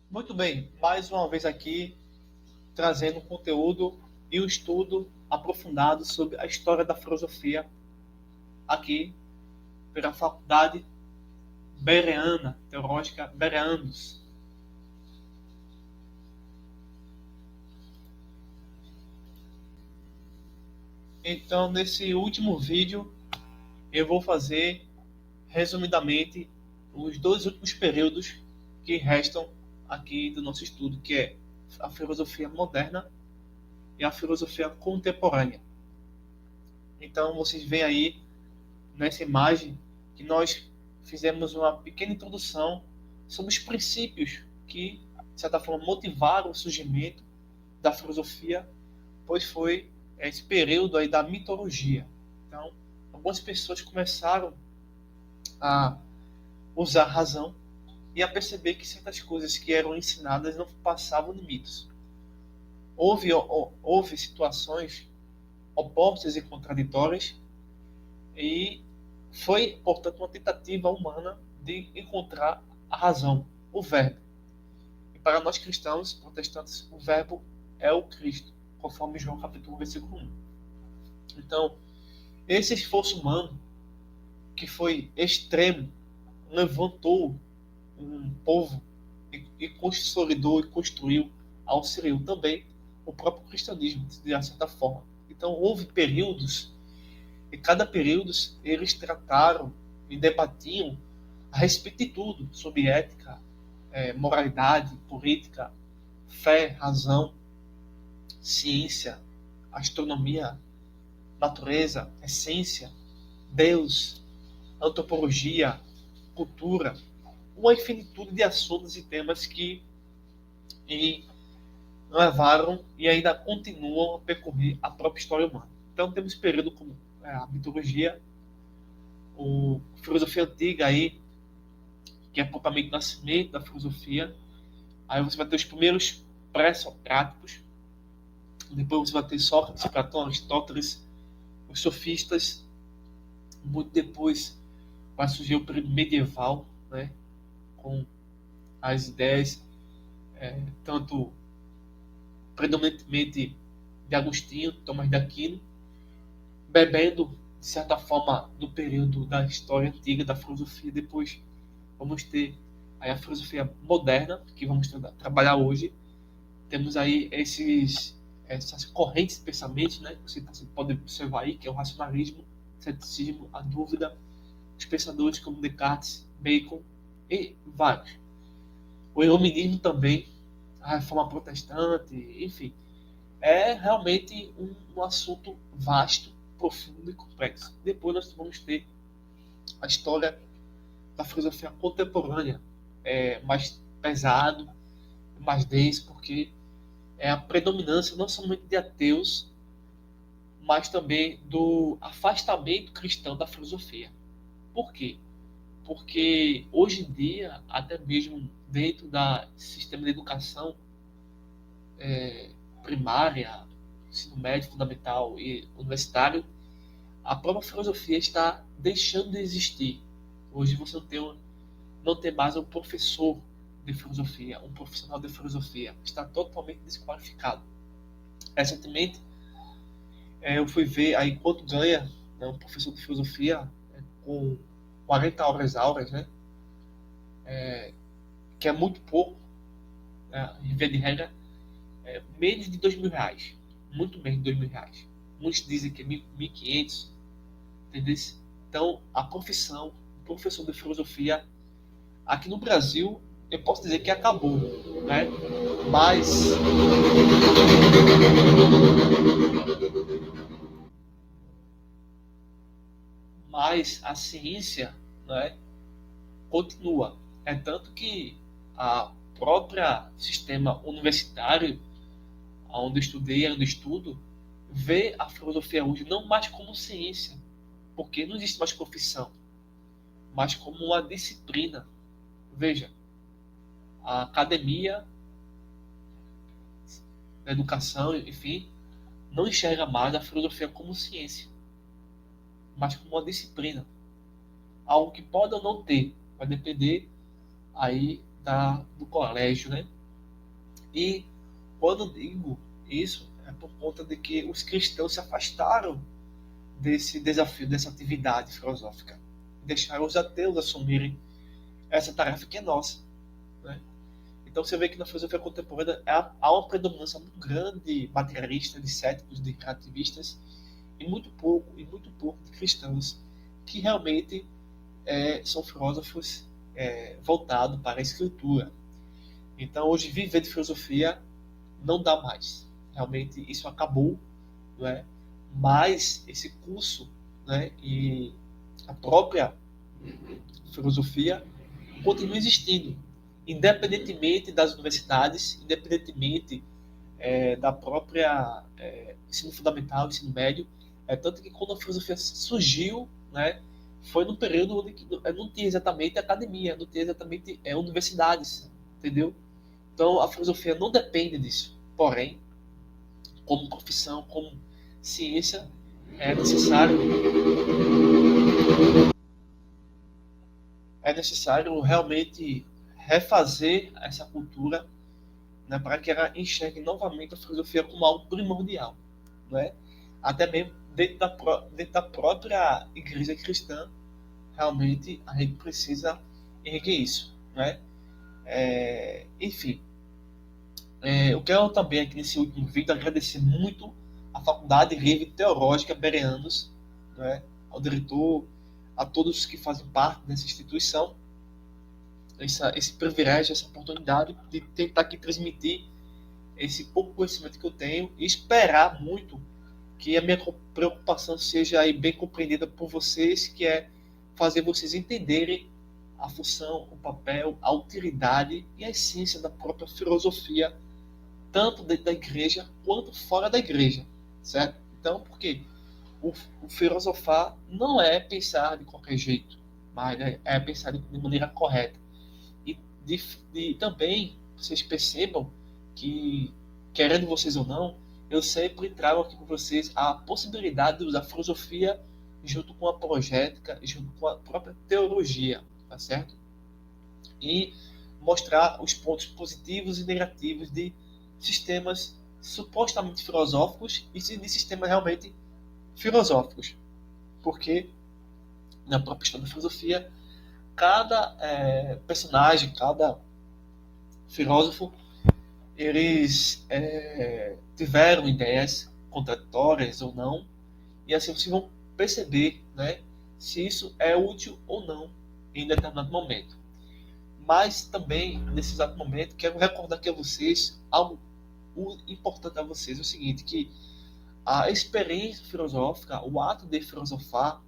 Muito bem, mais uma vez aqui trazendo um conteúdo e um estudo aprofundado sobre a história da filosofia aqui pela Faculdade Bereana, Teológica Bereanos. Então, nesse último vídeo, eu vou fazer, resumidamente, os dois últimos períodos que restam aqui do nosso estudo, que é a filosofia moderna e a filosofia contemporânea. Então, vocês veem aí nessa imagem que nós fizemos uma pequena introdução sobre os princípios que, de certa forma, motivaram o surgimento da filosofia, pois foi esse período aí da mitologia. Então, algumas pessoas começaram a usar a razão e a perceber que certas coisas que eram ensinadas não passavam de mitos. Houve situações opostas e contraditórias e foi, portanto, uma tentativa humana de encontrar a razão, o verbo. E para nós cristãos, protestantes, o verbo é o Cristo, conforme João capítulo 1, versículo 1. Então, esse esforço humano, que foi extremo, levantou um povo e consolidou e construiu, auxiliou também o próprio cristianismo, de certa forma. Então, houve períodos, e cada período eles trataram e debatiam a respeito de tudo, sobre ética, moralidade, política, fé, razão, ciência, astronomia, natureza, essência, Deus, antropologia, cultura, uma infinitude de assuntos e temas que e levaram e ainda continuam a percorrer a própria história humana. Então temos período como a mitologia, a filosofia antiga aí, que é propriamente o nascimento da filosofia. Aí você vai ter os primeiros pré-socráticos, depois você vai ter Sócrates, Platão, Aristóteles, os sofistas. Muito depois vai surgir o período medieval, né, com as ideias tanto predominantemente de Agostinho, Tomás de Aquino, bebendo, de certa forma, do período da história antiga da filosofia. Depois vamos ter aí a filosofia moderna, que vamos trabalhar hoje. Temos aí essas correntes de pensamentos, né? Você pode observar aí, que é o racionalismo, o ceticismo, a dúvida, os pensadores como Descartes, Bacon e vários. O iluminismo também, a reforma protestante, enfim. É realmente um assunto vasto, profundo e complexo. Depois nós vamos ter a história da filosofia contemporânea, mais pesado, mais denso, porque é a predominância não somente de ateus, mas também do afastamento cristão da filosofia. Por quê? Porque hoje em dia, até mesmo dentro do sistema de educação primária, ensino médio, fundamental e universitário, a própria filosofia está deixando de existir. Hoje você não tem mais um professor de filosofia, um profissional de filosofia. Está totalmente desqualificado. Recentemente, eu fui ver aí quanto ganha, né, um professor de filosofia com 40 horas aulas, né, que é muito pouco, né, em via de regra, menos de R$ 2.000. Muito menos de R$ 2.000. Muitos dizem que é 1.500, entendeu? Então, a profissão, professor de filosofia, aqui no Brasil, eu posso dizer que acabou, né? Mas, mas a ciência, né, continua. É tanto que a própria sistema universitário, onde eu estudei, onde eu estudo, vê a filosofia hoje não mais como ciência, porque não existe mais profissão, mas como uma disciplina. Veja, a academia, a educação, enfim, não enxerga mais a filosofia como ciência, mas como uma disciplina. Algo que pode ou não ter, vai depender aí do colégio, né? E quando eu digo isso, é por conta de que os cristãos se afastaram desse desafio, dessa atividade filosófica. Deixaram os ateus assumirem essa tarefa que é nossa. Né? Então você vê que na filosofia contemporânea há uma predominância muito grande de materialistas, de céticos, de relativistas, e muito pouco de cristãos que realmente são filósofos voltados para a escritura. Então hoje viver de filosofia não dá mais. Realmente isso acabou, não é? Mas esse curso, né, e a própria filosofia continua existindo, independentemente das universidades, independentemente da própria ensino fundamental, ensino médio. Tanto que quando a filosofia surgiu, né, foi num período onde não tinha exatamente academia, não tinha exatamente universidades, entendeu? Então a filosofia não depende disso. Porém, como profissão, como ciência, é necessário, é necessário realmente refazer essa cultura, né, para que ela enxergue novamente a filosofia como algo primordial, né? Até mesmo dentro da própria igreja cristã, realmente a gente precisa erguer isso, né? Enfim, eu quero também aqui nesse último vídeo agradecer muito à Faculdade Livre Teológica Bereanos, né, ao diretor, a todos que fazem parte dessa instituição, esse privilégio, essa oportunidade de tentar aqui transmitir esse pouco conhecimento que eu tenho e esperar muito que a minha preocupação seja aí bem compreendida por vocês, que é fazer vocês entenderem a função, o papel, a utilidade e a essência da própria filosofia, tanto dentro da igreja quanto fora da igreja, certo? Então, porque o filosofar não é pensar de qualquer jeito, mas é pensar de maneira correta. E também vocês percebam que, querendo vocês ou não, eu sempre trago aqui com vocês a possibilidade de usar a filosofia junto com a apologética, junto com a própria teologia, tá certo? E mostrar os pontos positivos e negativos de sistemas supostamente filosóficos e de sistemas realmente filosóficos. Porque na própria história da filosofia, cada personagem, cada filósofo, eles tiveram ideias contraditórias ou não, e assim vocês vão perceber, né, se isso é útil ou não em determinado momento. Mas também, nesse exato momento, quero recordar aqui a vocês algo importante a vocês, é o seguinte, que a experiência filosófica, o ato de filosofar,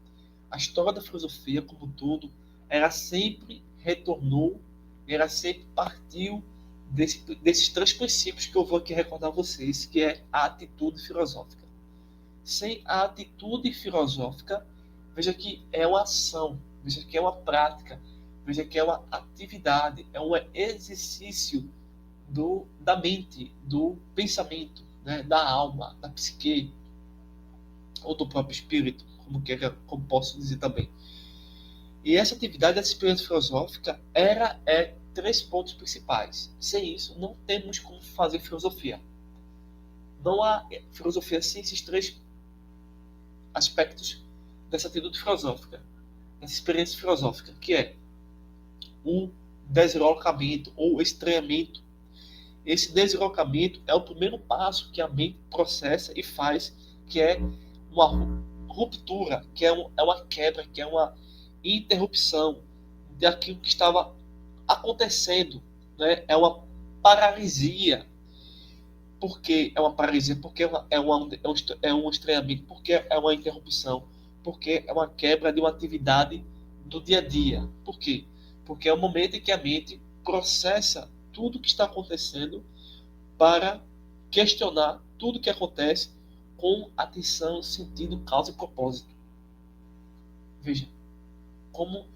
a história da filosofia como um todo, ela sempre retornou, ela sempre partiu desses três princípios que eu vou aqui recordar a vocês, que é a atitude filosófica. Sem a atitude filosófica, veja que é uma ação, veja que é uma prática, veja que é uma atividade, é um exercício da mente, do pensamento, né, da alma, da psique, ou do próprio espírito, como posso dizer também. E essa atividade, essa experiência filosófica, é três pontos principais. Sem isso, não temos como fazer filosofia. Não há filosofia sem esses três aspectos dessa atitude filosófica, dessa experiência filosófica, que é o deslocamento ou estranhamento. Esse deslocamento é o primeiro passo que a mente processa e faz, que é uma ruptura, que é uma quebra, que é uma interrupção daquilo que estava acontecendo, né? É uma paralisia. Por que é uma paralisia? Porque é um estranhamento, porque é uma interrupção, porque é uma quebra de uma atividade do dia a dia. Por quê? Porque é o momento em que a mente processa tudo o que está acontecendo para questionar tudo o que acontece com atenção, sentido, causa e propósito. Veja como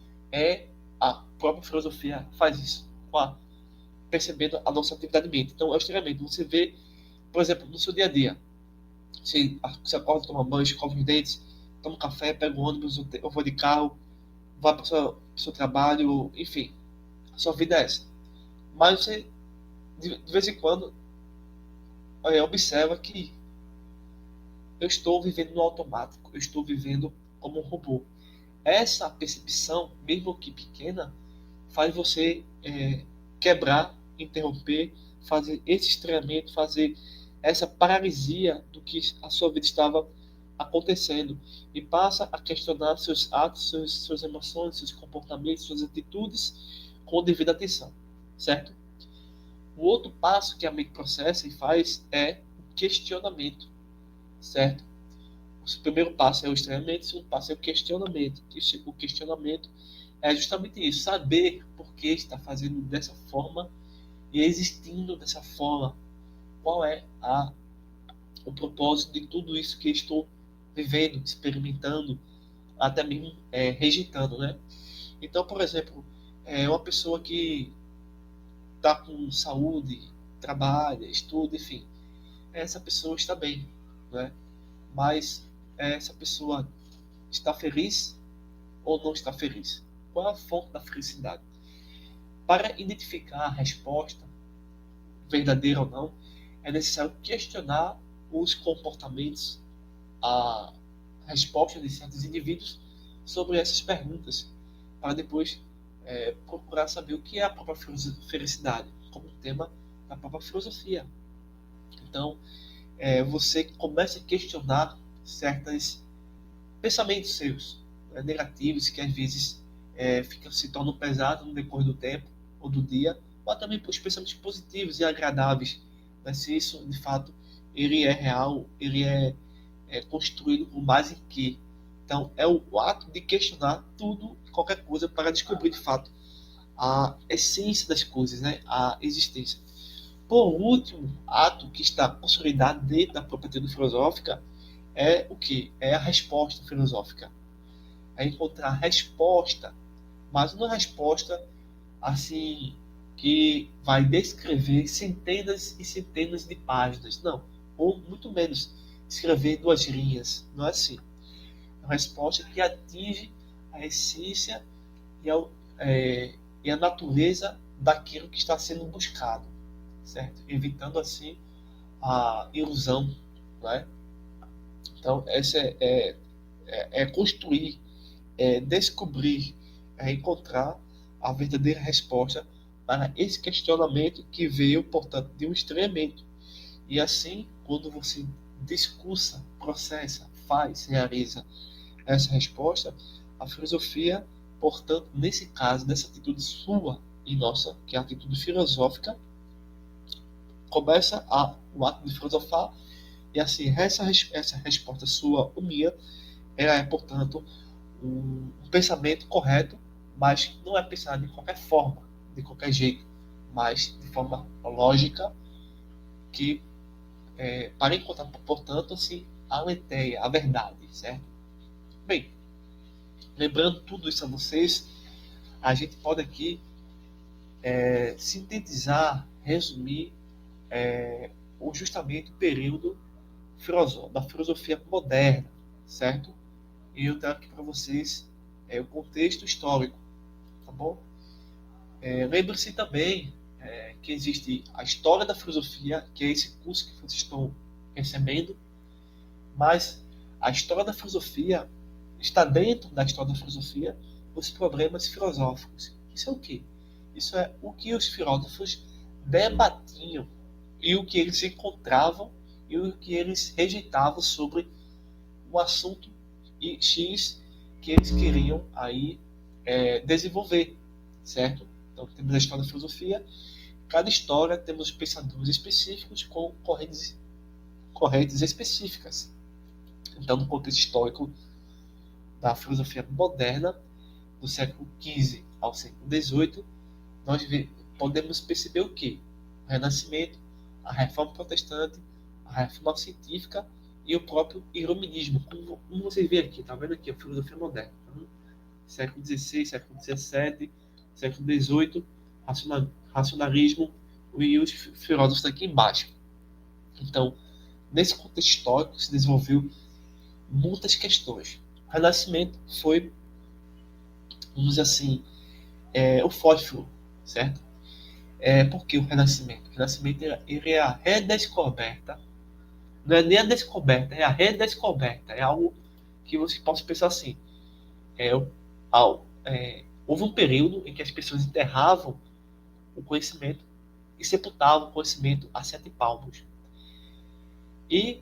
a própria filosofia faz isso, percebendo a nossa atividade de mente. Então, é o estranhamento. Você vê, por exemplo, no seu dia a dia. Você acorda, toma banho, escova os dentes, toma um café, pega o ônibus, ou vou de carro, vai para o seu trabalho, enfim. A sua vida é essa. Mas você, de vez em quando, observa que eu estou vivendo no automático, eu estou vivendo como um robô. Essa percepção, mesmo que pequena, faz você quebrar, interromper, fazer esse estranhamento, fazer essa paralisia do que a sua vida estava acontecendo e passa a questionar seus atos, suas emoções, seus comportamentos, suas atitudes com devida atenção, certo? O outro passo que a mente processa e faz é o questionamento, certo? O primeiro passo é o estranhamento, o segundo passo é o questionamento. O questionamento é justamente isso, saber por que está fazendo dessa forma e existindo dessa forma. Qual é o propósito de tudo isso que estou vivendo, experimentando, até mesmo rejeitando, né? Então, por exemplo, uma pessoa que está com saúde, trabalha, estuda, enfim, essa pessoa está bem, né? Mas essa pessoa está feliz ou não está feliz? Qual é a fonte da felicidade? Para identificar a resposta, verdadeira ou não, é necessário questionar os comportamentos, a resposta de certos indivíduos sobre essas perguntas, para depois procurar saber o que é a própria felicidade, como tema da própria filosofia. Então, você começa a questionar certos pensamentos seus, negativos, que às vezes se tornam pesados no decorrer do tempo ou do dia, ou também os pensamentos positivos e agradáveis, né? Se isso, de fato, ele é real, ele é construído com base em quê? Então, é o ato de questionar tudo e qualquer coisa para descobrir, de fato, a essência das coisas, né? A existência. Por último, ato que está consolidado dentro da própria teoria filosófica é o que? É a resposta filosófica. É encontrar a resposta, mas não a resposta assim que vai descrever centenas e centenas de páginas, não, ou muito menos escrever 2 linhas, não é assim. É uma resposta que atinge a essência e e a natureza daquilo que está sendo buscado, certo? Evitando assim a ilusão, né? Então, essa é construir, descobrir, encontrar a verdadeira resposta para esse questionamento que veio, portanto, de um estranhamento. E assim, quando você discursa, processa, faz, realiza essa resposta, a filosofia, portanto, nesse caso, nessa atitude sua e nossa, que é a atitude filosófica, começa o ato de filosofar, e assim, essa resposta sua ou minha, ela é, portanto, um pensamento correto, mas não é pensado de qualquer forma, de qualquer jeito, mas de forma lógica, que para encontrar, portanto, assim, a aletheia, a verdade, certo? Bem, lembrando tudo isso a vocês, a gente pode aqui sintetizar, resumir justamente o período da filosofia moderna, certo? E eu trago aqui para vocês o contexto histórico, tá bom? Lembre-se também que existe a história da filosofia, que é esse curso que vocês estão recebendo, mas a história da filosofia está dentro da história da filosofia os problemas filosóficos. Isso é o quê? Isso é o que os filósofos debatiam e o que eles encontravam e o que eles rejeitavam sobre um assunto X que eles queriam aí desenvolver, certo? Então temos a história da filosofia. Cada história temos pensadores específicos com correntes específicas. Então, no contexto histórico da filosofia moderna, do século XV ao século XVIII, nós podemos perceber o quê? O Renascimento, a Reforma Protestante, a Reforma Científica e o próprio Iluminismo. Como vocês veem aqui, está vendo aqui a filosofia moderna? Então, século XVI, século XVII, século XVIII, racionalismo e os filósofos aqui embaixo. Então, nesse contexto histórico se desenvolveu muitas questões. O Renascimento foi, vamos dizer assim, o fósforo, certo? Porque o Renascimento? O Renascimento ele é a redescoberta, não é nem a descoberta, é a redescoberta. É algo que você possa pensar assim. É, houve um período em que as pessoas enterravam o conhecimento e sepultavam o conhecimento a 7 palmos. E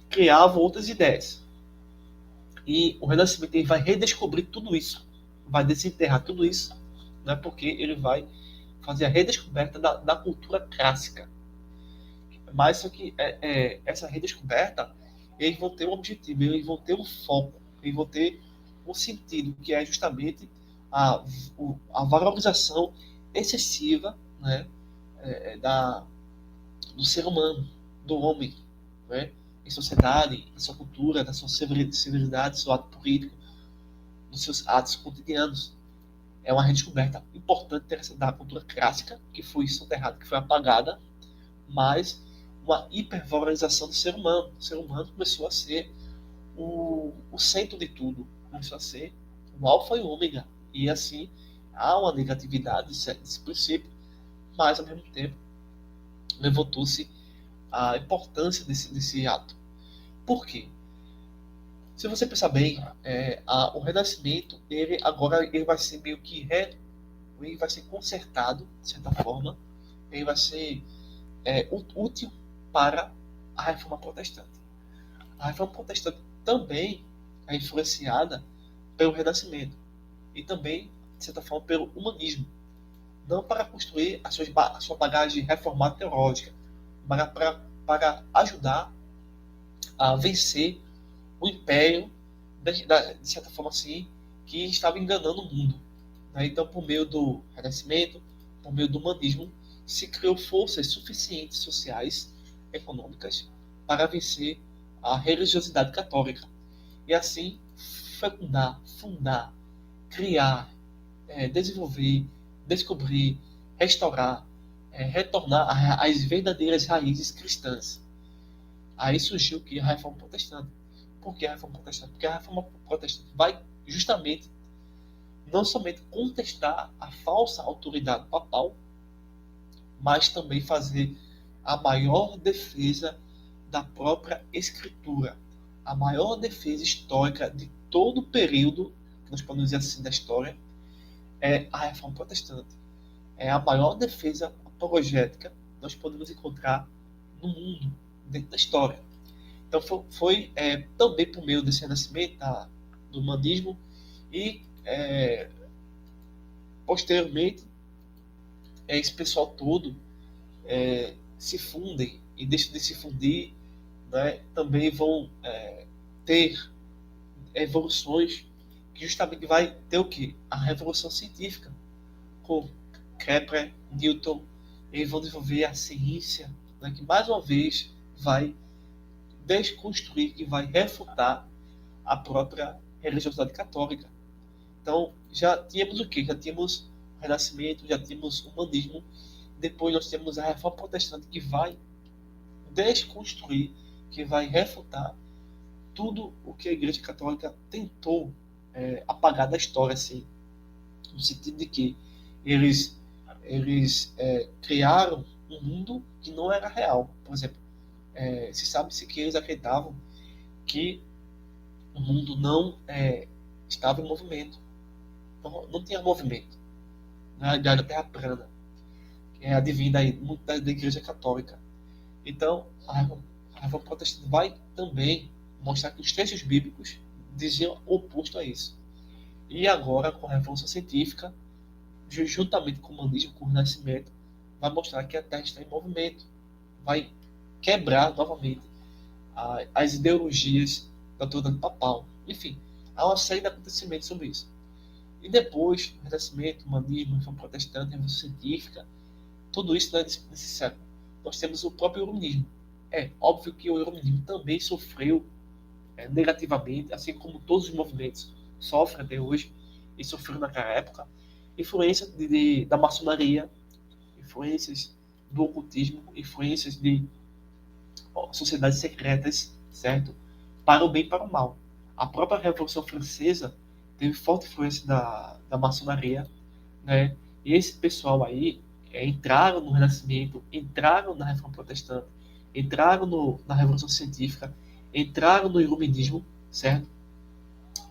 criavam outras ideias. E o Renascimento ele vai redescobrir tudo isso, vai desenterrar tudo isso, né, porque ele vai fazer a redescoberta da cultura clássica. Mas só que essa redescoberta, eles vão ter um objetivo, eles vão ter um foco, eles vão ter um sentido, que é justamente a, a valorização excessiva, né, da, do ser humano, do homem, né, em sociedade, na sua cultura, na sua civilidade, seu ato político, nos seus atos cotidianos. É uma redescoberta importante da cultura clássica, que foi soterrada, que foi apagada, mas uma hipervalorização do ser humano. O ser humano começou a ser o centro de tudo, começou a ser o alfa e o ômega. E assim, há uma negatividade desse princípio, mas ao mesmo tempo levantou-se a importância desse ato. Por quê? Se você pensar bem, o Renascimento, ele agora ele vai ser meio que ele vai ser consertado, de certa forma, ele vai ser útil para a Reforma Protestante. A Reforma Protestante também é influenciada pelo Renascimento e também, de certa forma, pelo humanismo. Não para construir a sua bagagem reformada teológica, mas para ajudar a vencer o império, de certa forma assim, que estava enganando o mundo. Né? Então, por meio do Renascimento, por meio do humanismo, se criou forças suficientes sociais, econômicas, para vencer a religiosidade católica. E assim, fundar, criar, desenvolver, descobrir, restaurar, retornar às verdadeiras raízes cristãs. Aí surgiu que a Reforma Protestante. Por que a Reforma Protestante? Porque a Reforma Protestante vai justamente não somente contestar a falsa autoridade papal, mas também fazer a maior defesa da própria Escritura, a maior defesa histórica de todo o período, que nós podemos dizer assim, da história, é a Reforma Protestante. É a maior defesa apologética que nós podemos encontrar no mundo, dentro da história. Então foi também por meio desse renascimento do humanismo e posteriormente esse pessoal todo se fundem e deixam de se fundir, né, também vão ter evoluções que justamente vai ter o quê? A revolução científica, com Kepler, Newton, eles vão desenvolver a ciência, né, que mais uma vez vai desconstruir, que vai refutar a própria religiosidade católica. Então, já tínhamos o quê? Já tínhamos o Renascimento, já tínhamos o humanismo, depois nós temos a Reforma Protestante, que vai desconstruir, que vai refutar tudo o que a Igreja Católica tentou apagar da história, assim, no sentido de que eles criaram um mundo que não era real. Por exemplo, se sabe-se que eles acreditavam que o mundo não estava em movimento, não tinha movimento, na ideia da Terra plana, que é advinda aí muito da Igreja Católica. Então, a Reforma Protestante vai também mostrar que os textos bíblicos diziam o oposto a isso. E agora, com a Revolução Científica, juntamente com o humanismo, com o Renascimento, vai mostrar que a Terra está em movimento, vai quebrar novamente as ideologias da autoridade papal. Enfim, há uma série de acontecimentos sobre isso. E depois, o Renascimento, o humanismo, a Reforma Protestante, a Revolução Científica, tudo isso nesse século. Nós temos o próprio iluminismo. É óbvio que o iluminismo também sofreu negativamente, assim como todos os movimentos sofrem até hoje, e sofreram naquela época, influência da maçonaria, influências do ocultismo, influências de sociedades secretas, certo? Para o bem e para o mal. A própria Revolução Francesa teve forte influência da maçonaria, né? E esse pessoal aí, entraram no Renascimento, entraram na Reforma Protestante, entraram na Revolução Científica, entraram no Iluminismo, certo?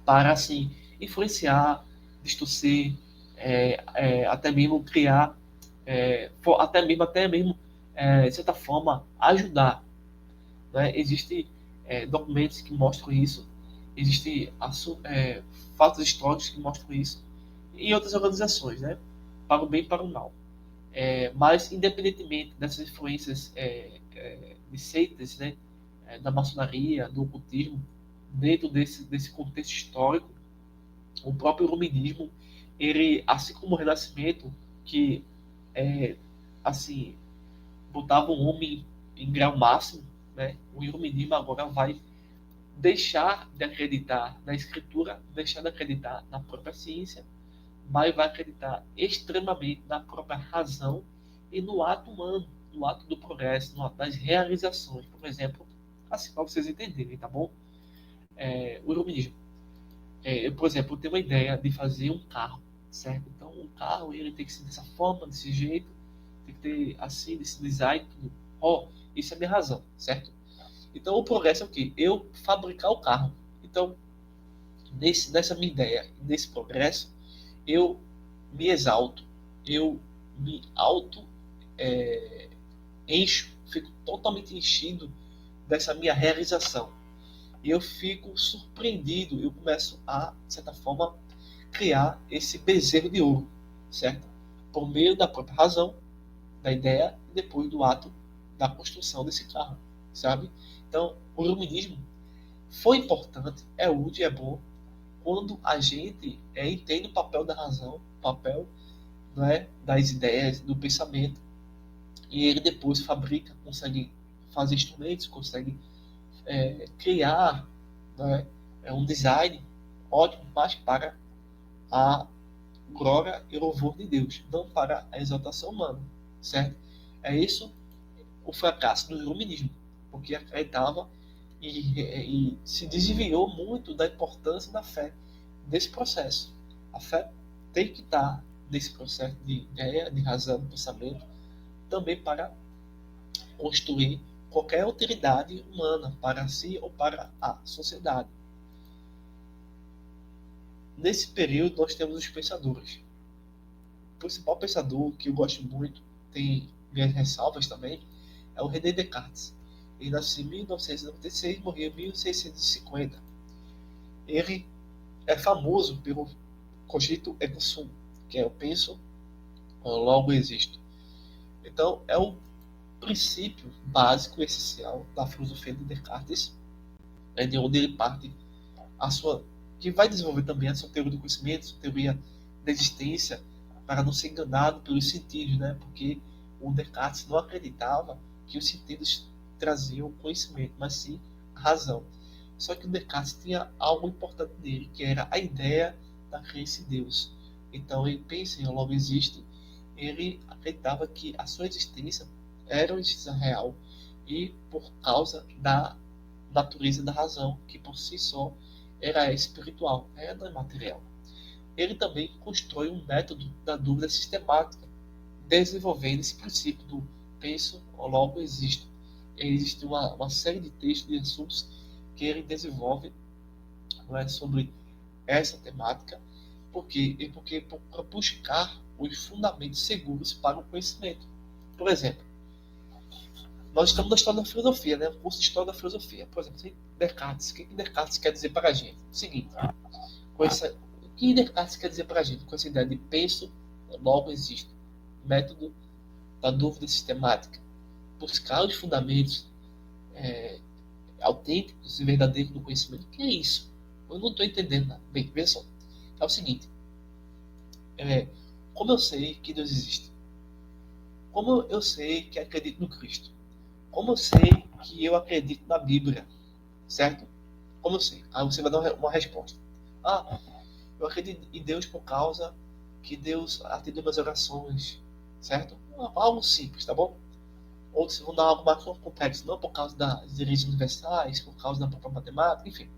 Para, assim, influenciar, distorcer, até mesmo criar, até mesmo de certa forma, ajudar. Né? Existem documentos que mostram isso, existem fatos históricos que mostram isso, e outras organizações, né? Para o bem e para o mal. Mas, independentemente dessas influências de seitas, né? Da maçonaria, do ocultismo, dentro desse contexto histórico, o próprio iluminismo, ele, assim como o Renascimento, que assim, botava o homem em grau máximo, né? O iluminismo agora vai deixar de acreditar na escritura, deixar de acreditar na própria ciência, mas vai acreditar extremamente na própria razão e no ato humano, no ato do progresso, no ato das realizações. Por exemplo, assim, para vocês entenderem, tá bom? O iluminismo. Por exemplo, eu tenho uma ideia de fazer um carro, certo? Então, um carro ele tem que ser dessa forma, desse jeito, tem que ter assim, desse design, tudo. Isso é a minha razão, certo? Então, o progresso é o quê? Eu fabricar o carro. Então, nessa minha ideia, nesse progresso, eu me exalto, eu me auto encho, fico totalmente enchido dessa minha realização. E eu fico surpreendido, eu começo a, de certa forma, criar esse bezerro de ouro, certo? Por meio da própria razão, da ideia, e depois do ato da construção desse carro, sabe? Então, o iluminismo foi importante, é útil, é bom, quando a gente entende o papel da razão, o papel, né, das ideias, do pensamento, e ele depois fabrica, consegue fazer instrumentos, consegue criar, né, um design ótimo, mas para a glória e louvor de Deus, não para a exaltação humana, certo? É isso o fracasso do iluminismo, porque acreditava e se desviou muito da importância da fé desse processo. A fé tem que estar nesse processo de ideia, de razão, de pensamento, também para construir qualquer utilidade humana para si ou para a sociedade. Nesse período, nós temos os pensadores. O principal pensador que eu gosto muito, tem minhas ressalvas também, é o René Descartes. Ele nasceu em 1996 e morreu em 1650. Ele é famoso pelo cogito ergo sum, que é eu penso, logo existo. Então, é um princípio básico e essencial da filosofia de Descartes, de onde ele parte a sua, que vai desenvolver também a sua teoria do conhecimento, sua teoria da existência, para não ser enganado pelos sentidos, né? Porque o Descartes não acreditava que os sentidos traziam conhecimento, mas sim a razão. Só que o Descartes tinha algo importante nele, que era a ideia da crença em Deus. Então ele pensa em logo existe, ele acreditava que a sua existência era uma existência real e por causa da natureza da razão, que por si só era espiritual, era material. Ele também constrói um método da dúvida sistemática, desenvolvendo esse princípio do penso, logo existo. Existe uma série de textos e assuntos que ele desenvolve, não é, sobre essa temática, porque para buscar os fundamentos seguros para o conhecimento. Por exemplo, nós estamos na história da filosofia, né? O curso de história da filosofia. Por exemplo, Descartes. O que Descartes quer dizer para a gente? O seguinte, o que Descartes quer dizer para a gente com essa ideia de penso, logo existo? Método da dúvida sistemática. Buscar os fundamentos autênticos e verdadeiros do conhecimento. O que é isso? Eu não estou entendendo nada. Bem, veja só. É o seguinte. Como eu sei que Deus existe? Como eu sei que acredito no Cristo? Como eu sei que eu acredito na Bíblia? Certo? Como eu sei? Aí você vai dar uma resposta. Eu acredito em Deus por causa que Deus atendeu minhas orações. Certo? Algo simples, tá bom? Outros vão dar algo mais complexo, não por causa das leis universais, por causa da própria matemática, enfim.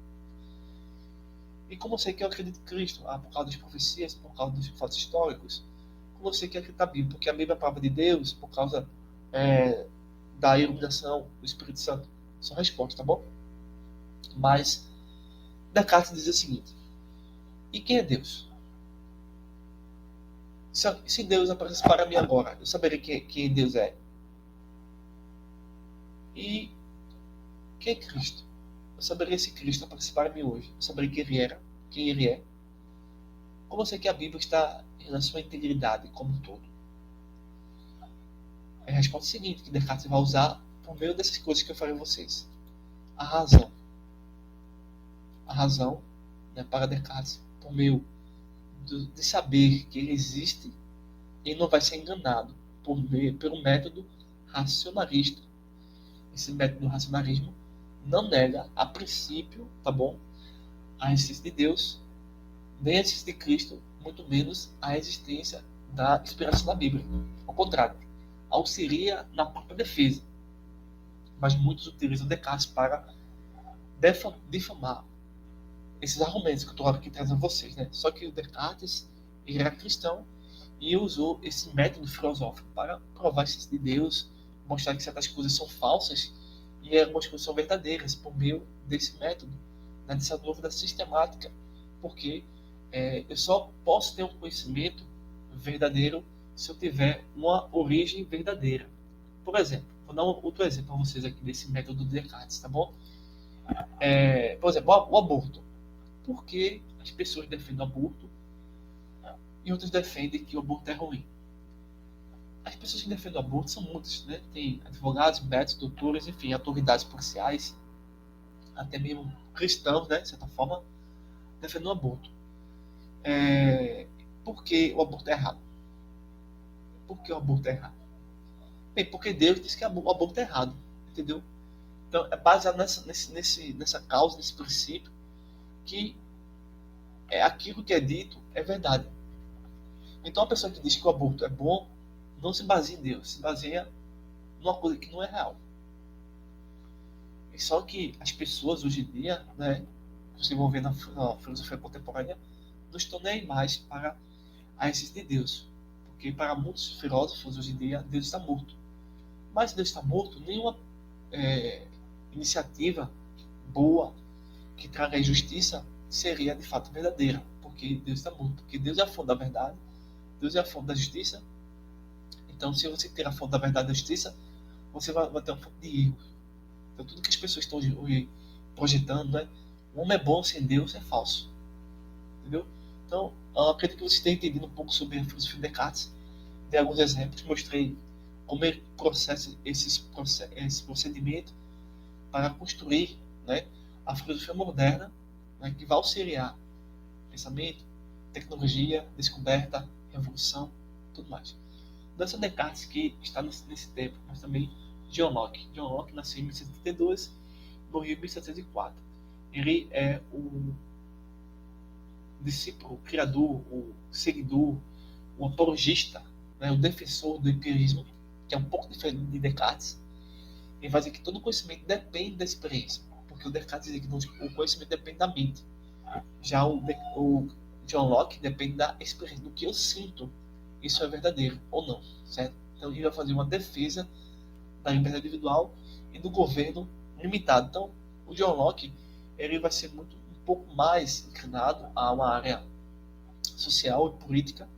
E como eu sei que eu acredito em Cristo? Por causa das profecias, por causa dos fatos históricos. com você que acredita na Bíblia, porque a Bíblia é a palavra de Deus, por causa da iluminação do Espírito Santo. São respostas, tá bom? Mas Descartes diz o seguinte: e quem é Deus? Se Deus aparecesse para mim agora, eu saberia quem Deus é. E quem é Cristo? Eu saberia se Cristo aparecesse para mim hoje. Eu saberia quem ele era, quem ele é. Como eu sei que a Bíblia está na sua integridade como um todo? A resposta é a seguinte, que Descartes vai usar por meio dessas coisas que eu falei a vocês. A razão. A razão, né, para Descartes, por meio de saber que ele existe, ele não vai ser enganado pelo método racionalista. Esse método do racionalismo não nega, a princípio, tá bom, a existência de Deus, nem a existência de Cristo, muito menos a existência da inspiração da Bíblia. Ao contrário, auxilia na própria defesa. Mas muitos utilizam Descartes para difamar esses argumentos que eu estou aqui trazendo a vocês, né? Só que o Descartes, ele era cristão e usou esse método filosófico para provar a existência de Deus, mostrar que certas coisas são falsas e algumas coisas são verdadeiras por meio desse método, né? Dessa dúvida sistemática, porque eu só posso ter um conhecimento verdadeiro se eu tiver uma origem verdadeira. Por exemplo, vou dar um outro exemplo para vocês aqui desse método de Descartes, tá bom? Por exemplo, o aborto. Por que as pessoas defendem o aborto e outras defendem que o aborto é ruim? As pessoas que defendem o aborto são muitas, né? Tem advogados, médicos, doutores, enfim, autoridades policiais, até mesmo cristãos, né? De certa forma, defendem o aborto. Por que o aborto é errado? Por que o aborto é errado? Bem, porque Deus diz que o aborto é errado, entendeu? Então, é baseado nessa causa, nesse princípio, que aquilo que é dito é verdade. Então, a pessoa que diz que o aborto é bom, não se baseia em Deus, se baseia numa coisa que não é real. E só que as pessoas hoje em dia, né, vocês vão ver na filosofia contemporânea, não estão nem mais para a existência de Deus. Porque para muitos filósofos hoje em dia, Deus está morto. Mas se Deus está morto, nenhuma iniciativa boa que traga justiça seria de fato verdadeira. Porque Deus está morto. Porque Deus é a fonte da verdade, Deus é a fonte da justiça. Então, se você ter a fonte da verdade e da justiça, você vai ter uma fonte de erro. Então, tudo que as pessoas estão hoje projetando, né? O homem é bom sem Deus é falso. Entendeu? Então, eu acredito que vocês tenham entendido um pouco sobre a filosofia de Descartes. Dei alguns exemplos, mostrei como ele processa esse procedimento para construir, né, a filosofia moderna, né, que vai auxiliar pensamento, tecnologia, descoberta, revolução, tudo mais. Não só Descartes que está nesse tempo, mas também John Locke. John Locke nasceu em 1732, morreu em 1704. Ele é o discípulo, o criador, o seguidor, o apologista, né, o defensor do empirismo, que é um pouco diferente de Descartes. Ele vai dizer que todo conhecimento depende da experiência, porque o Descartes diz que o conhecimento depende da mente. Já o John Locke depende da experiência, do que eu sinto. Isso é verdadeiro ou não, certo? Então ele vai fazer uma defesa da liberdade individual e do governo limitado. Então o John Locke ele vai ser um pouco mais inclinado a uma área social e política,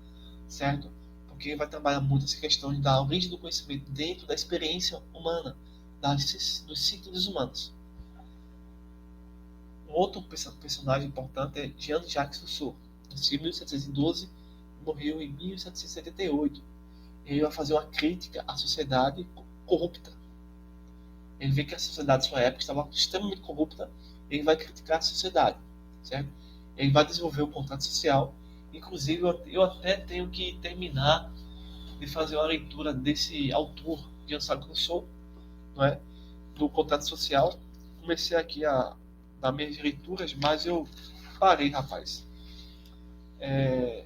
certo? Porque vai trabalhar muito essa questão da origem do conhecimento dentro da experiência humana, dos sentidos humanos. Um outro personagem importante é Jean-Jacques Rousseau, nasceu em 1712 e morreu em 1778. Ele vai fazer uma crítica à sociedade corrupta. Ele vê que a sociedade da sua época estava extremamente corrupta e ele vai criticar a sociedade, certo? Ele vai desenvolver o contrato social. Inclusive, eu até tenho que terminar de fazer uma leitura desse autor, Jean-Jacques Rousseau, não é? Do contrato social. Comecei aqui a dar minhas leituras, mas eu parei, rapaz. Ele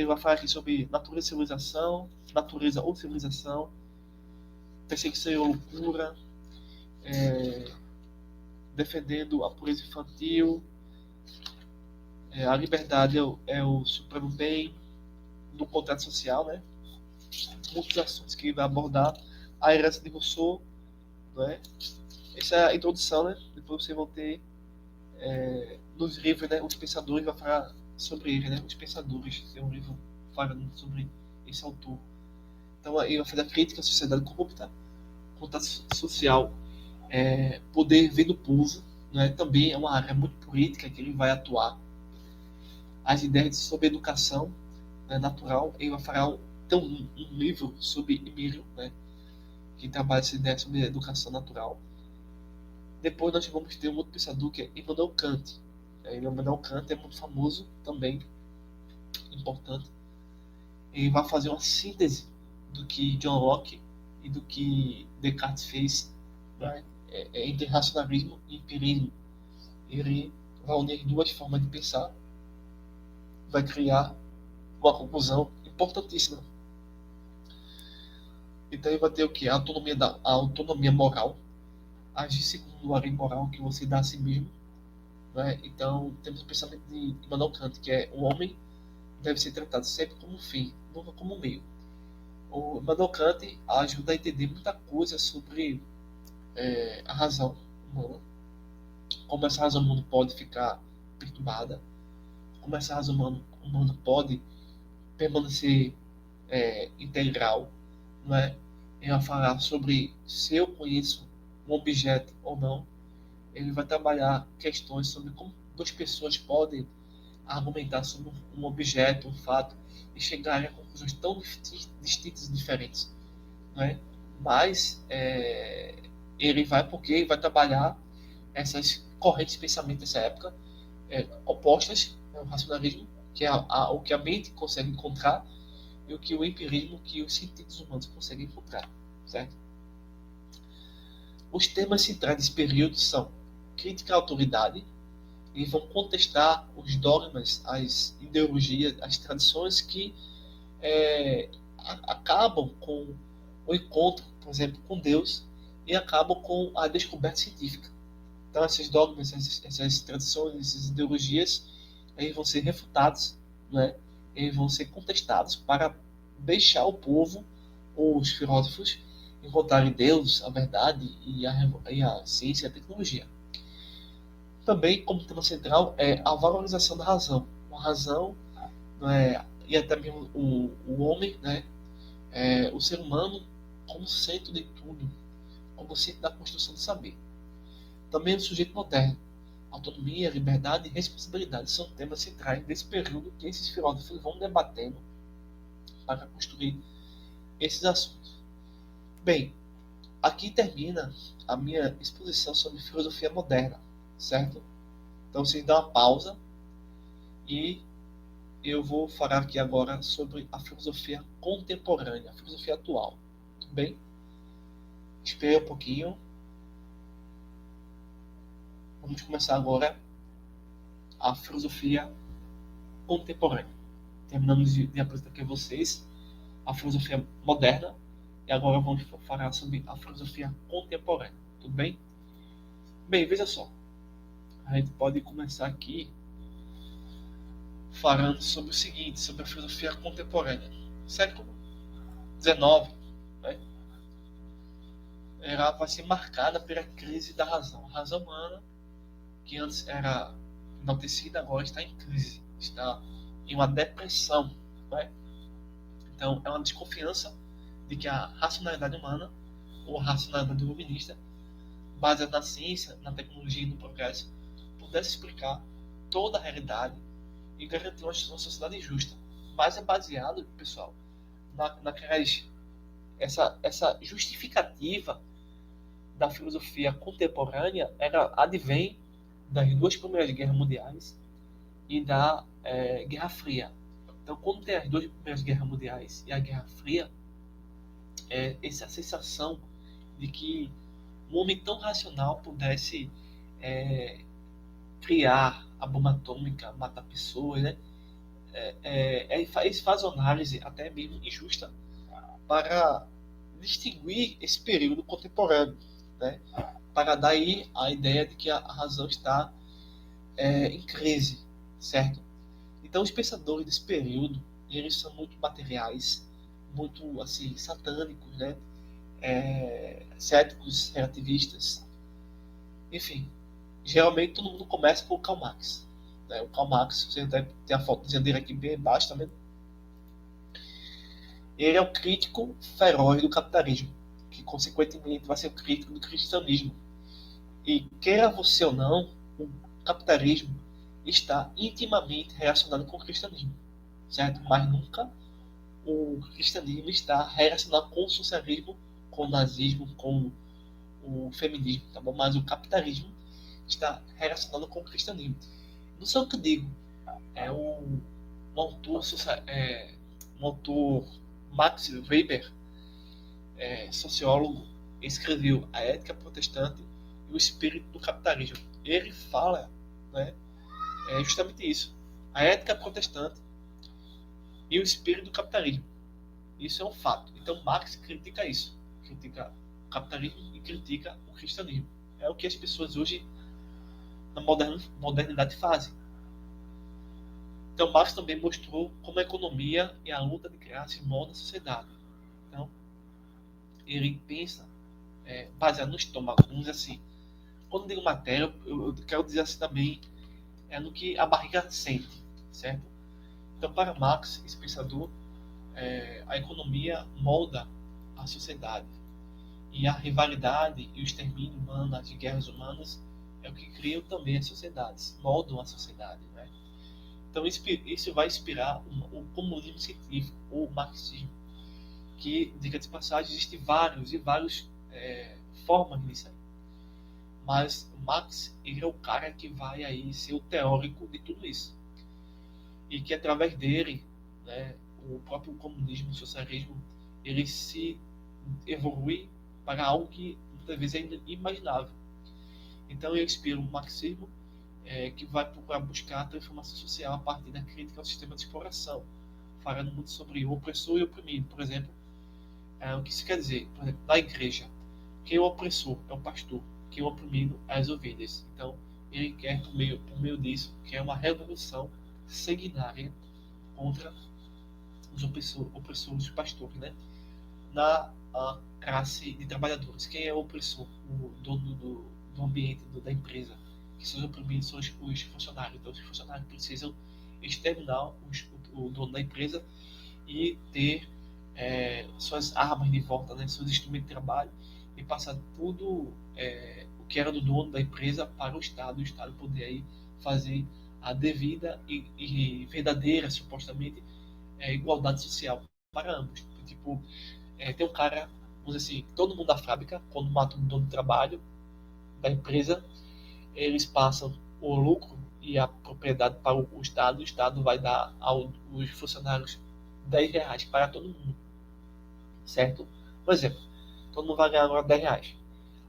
vai falar aqui sobre natureza e civilização, natureza ou civilização, perseguição e loucura, defendendo a pureza infantil, a liberdade é o supremo bem, do contrato social, né? Muitos assuntos que ele vai abordar, a herança de Rousseau, né? Essa é a introdução, né? Depois vocês vão ter nos livros, né? Os Pensadores, vai falar sobre ele, né? Os Pensadores, é um livro falando sobre esse autor. Então, ele vai fazer a crítica à sociedade corrupta, contrato social, poder vem do povo, né? Também é uma área muito política que ele vai atuar. As ideias sobre educação, né, natural, ele vai falar tem um livro sobre Emílio, né? Que trabalha essa ideia sobre educação natural. Depois nós vamos ter um outro pensador que é Immanuel Kant. Immanuel Kant é muito famoso também, importante. Ele vai fazer uma síntese do que John Locke e do que Descartes fez, né? Entre racionalismo e empirismo. Ele vai unir duas formas de pensar, vai criar uma conclusão importantíssima. Então ele vai ter o que? A autonomia moral, agir segundo a lei moral que você dá a si mesmo, né? Então temos o pensamento de Immanuel Kant, que é o homem deve ser tratado sempre como um fim, nunca como um meio. O Immanuel Kant ajuda a entender muita coisa sobre a razão humana, como essa razão humana pode ficar perturbada, como essa razão humana pode permanecer integral, não é? Ele vai falar sobre se eu conheço um objeto ou não. Ele vai trabalhar questões sobre como duas pessoas podem argumentar sobre um objeto, um fato, e chegarem a conclusões tão distintas e diferentes, não é? Mas ele vai trabalhar essas correntes de pensamento dessa época, opostas, né, o racionalismo, que é o que a mente consegue encontrar, e o que o empirismo, que os sentidos humanos conseguem encontrar, certo? Os temas centrais desse período são crítica à autoridade, e vão contestar os dogmas, as ideologias, as tradições que acabam com o encontro, por exemplo, com Deus, e acabam com a descoberta científica. Então, esses dogmas, essas tradições, essas ideologias, eles vão ser refutados, né? Eles vão ser contestados para deixar o povo, os filósofos, encontrarem Deus, a verdade e a ciência e a tecnologia. Também, como tema central, é a valorização da razão. A razão, né, e até mesmo o homem, né, o ser humano, como centro de tudo, como centro da construção do saber. Também o sujeito moderno. Autonomia, liberdade e responsabilidade são temas centrais desse período que esses filósofos vão debatendo para construir esses assuntos. Bem, aqui termina a minha exposição sobre filosofia moderna, certo? Então vocês dão uma pausa e eu vou falar aqui agora sobre a filosofia contemporânea, a filosofia atual. Tudo bem? Espere um pouquinho. Vamos começar agora a filosofia contemporânea. Terminamos de apresentar aqui a vocês a filosofia moderna e agora vamos falar sobre a filosofia contemporânea. Tudo bem? Bem, veja só. A gente pode começar aqui falando sobre o seguinte, sobre a filosofia contemporânea. Século XIX, né? Ela vai ser marcada pela crise da razão. A razão humana, que antes era enaltecida, agora está em crise, está em uma depressão, né? Então, é uma desconfiança de que a racionalidade humana, ou a racionalidade iluminista, baseada na ciência, na tecnologia e no progresso, pudesse explicar toda a realidade e garantir uma sociedade justa. Mas é baseado, pessoal, essa justificativa da filosofia contemporânea advém das duas primeiras guerras mundiais e da Guerra Fria. Então, quando tem as duas primeiras guerras mundiais e a Guerra Fria, essa sensação de que um homem tão racional pudesse criar a bomba atômica, matar pessoas, né? Eles fazem uma análise até mesmo injusta para distinguir esse período contemporâneo, né? Para dar aí a ideia de que a razão está em crise, certo? Então, os pensadores desse período, eles são muito materiais, muito assim satânicos, né? Céticos, relativistas, enfim. Geralmente todo mundo começa com o Karl Marx, né? O Karl Marx, você tem a foto dele aqui bem embaixo também. Ele é o crítico feroz do capitalismo, que consequentemente vai ser o crítico do cristianismo. E queira você ou não, o capitalismo está intimamente relacionado com o cristianismo, certo? Mas nunca o cristianismo está relacionado com o socialismo, com o nazismo, com o feminismo, tá bom? Mas o capitalismo está relacionado com o cristianismo. Não sei o que eu digo. É um autor, um autor Max Weber, sociólogo, escreveu A Ética Protestante e o Espírito do Capitalismo. Ele fala, né, justamente isso. A ética protestante e o espírito do capitalismo. Isso é um fato. Então Marx critica isso. Critica o capitalismo e critica o cristianismo. É o que as pessoas hoje na modernidade fazem. Então Marx também mostrou como a economia e a luta de classes moldam a sociedade. Então ele pensa baseado no estômago, vamos dizer assim. Quando eu digo matéria, eu quero dizer assim também no que a barriga sente, certo? Então para Marx, esse pensador, a economia molda a sociedade. E a rivalidade e o extermínio humano, as guerras humanas, é o que criam também as sociedades, moldam a sociedade. Né? Então isso vai inspirar o comunismo científico, ou o marxismo, que, diga de passagem, existem vários formas disso aí. Mas Marx, ele é o cara que vai aí ser o teórico de tudo isso. E que através dele, né, o próprio comunismo, o socialismo, ele se evolui para algo que muitas vezes é inimaginável. Então eu inspiro o marxismo, que vai procurar buscar a transformação social a partir da crítica ao sistema de exploração, falando muito sobre o opressor e o oprimido. Por exemplo, o que isso quer dizer? Por exemplo, na igreja, quem é o opressor é o pastor, quem é o oprimido é as ovelhas. Então ele quer, por meio disso, que é uma revolução sanguinária contra os opressores pastores, né? Na classe de trabalhadores. Quem é o opressor? O dono do ambiente, da empresa. Que são os oprimidos são os funcionários. Então, os funcionários precisam exterminar o dono da empresa e ter suas armas de volta, né? Seus instrumentos de trabalho, e passar tudo o que era do dono da empresa para o Estado. O Estado poder aí fazer a devida e verdadeira, supostamente, igualdade social para ambos. Tipo, tem um cara, vamos dizer assim, todo mundo da fábrica, quando mata um dono de trabalho da empresa, eles passam o lucro e a propriedade para o Estado vai dar aos funcionários R$ 10 para todo mundo, certo? Por exemplo, todo mundo vai ganhar agora R$ 10.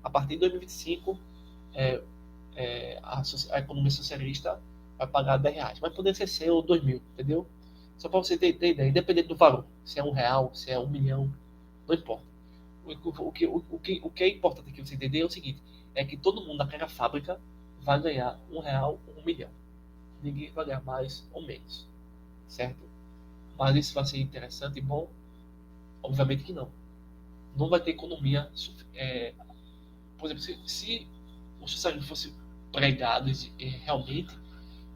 A partir de 2025, é, a economia socialista vai pagar R$ 10, mas poderia ser 100 ou 2.000, entendeu? Só para você ter ideia, independente do valor, se é R$ 1, se é 1 milhão, não importa. O que é importante que você entender é o seguinte: é que todo mundo naquela fábrica vai ganhar R$ 1 ou 1 milhão. Ninguém vai ganhar mais ou menos, certo? Mas isso vai ser interessante e bom? Obviamente que não. Não vai ter economia. Por exemplo, se o socialismo fosse pregado realmente,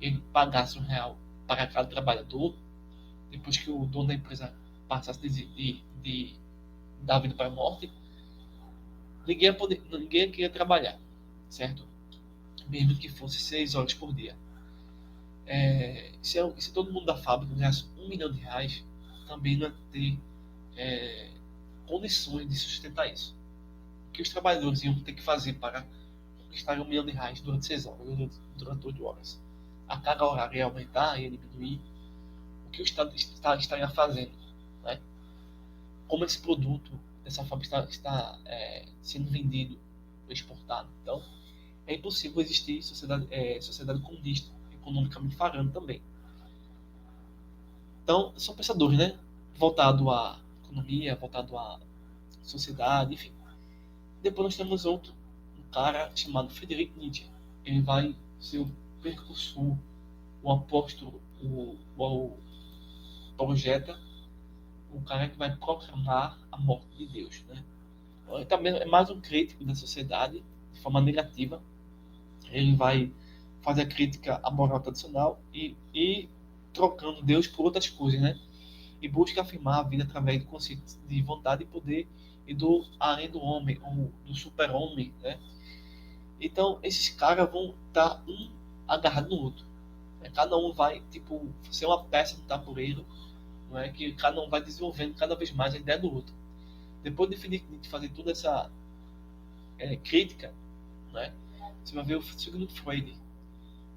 ele pagasse R$ 1 para cada trabalhador, depois que o dono da empresa passasse da vida para a morte, ninguém queria trabalhar, certo? Mesmo que fosse 6 horas por dia. Se todo mundo da fábrica ganhasse R$ 1 milhão, também não ia ter condições de sustentar isso. O que os trabalhadores iam ter que fazer para conquistar R$ 1 milhão durante 6 horas, durante 8 horas? A carga horária ia aumentar, ia diminuir. O que o Estado estaria fazendo? Né? Como esse produto dessa fábrica está sendo vendido ou exportado? Então, é impossível existir sociedade comunista, economicamente falando também. Então, são pensadores, né? Voltado à economia, voltado à sociedade, enfim. Depois nós temos um cara chamado Friedrich Nietzsche. Ele vai ser o precursor, o apóstolo, projeta o cara que vai proclamar a morte de Deus, né? Ele também é mais um crítico da sociedade, de forma negativa. Ele vai fazer a crítica à moral tradicional e trocando Deus por outras coisas, né? E busca afirmar a vida através do conceito de vontade e poder e do além do homem, ou do super-homem, né? Então, esses caras vão estar um agarrado no outro. Né? Cada um vai, tipo, ser uma peça do tabuleiro, não é? Que cada um vai desenvolvendo cada vez mais a ideia do outro. Depois de fazer toda essa crítica, né? Você vai ver o segundo Freud.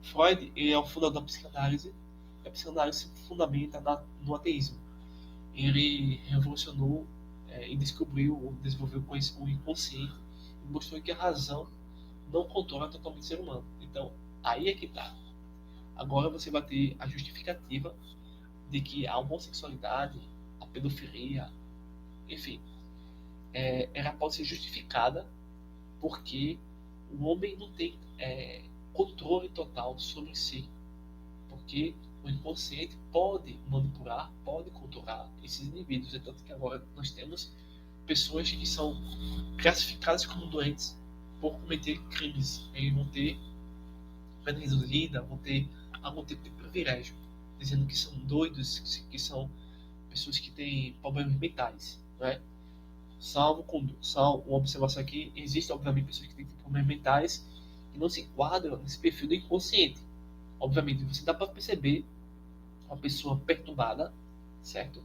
Freud, ele é o fundador da psicanálise, e a psicanálise se fundamenta no ateísmo. Ele revolucionou e desenvolveu o inconsciente e mostrou que a razão não controla totalmente o ser humano. Então, aí é que tá. Agora você vai ter a justificativa de que a homossexualidade, a pedofilia, enfim, ela pode ser justificada porque o homem não tem controle total sobre si. Porque o inconsciente pode manipular, pode controlar esses indivíduos. É tanto que agora nós temos pessoas que são classificadas como doentes por cometer crimes. Eles vão ter reduzida, vão ter algum tipo de privilégio, dizendo que são doidos, que são pessoas que têm problemas mentais, não é? Salvo uma observação aqui, existem obviamente pessoas que têm problemas mentais que não se enquadram nesse perfil do inconsciente. Obviamente, você dá para perceber uma pessoa perturbada, certo?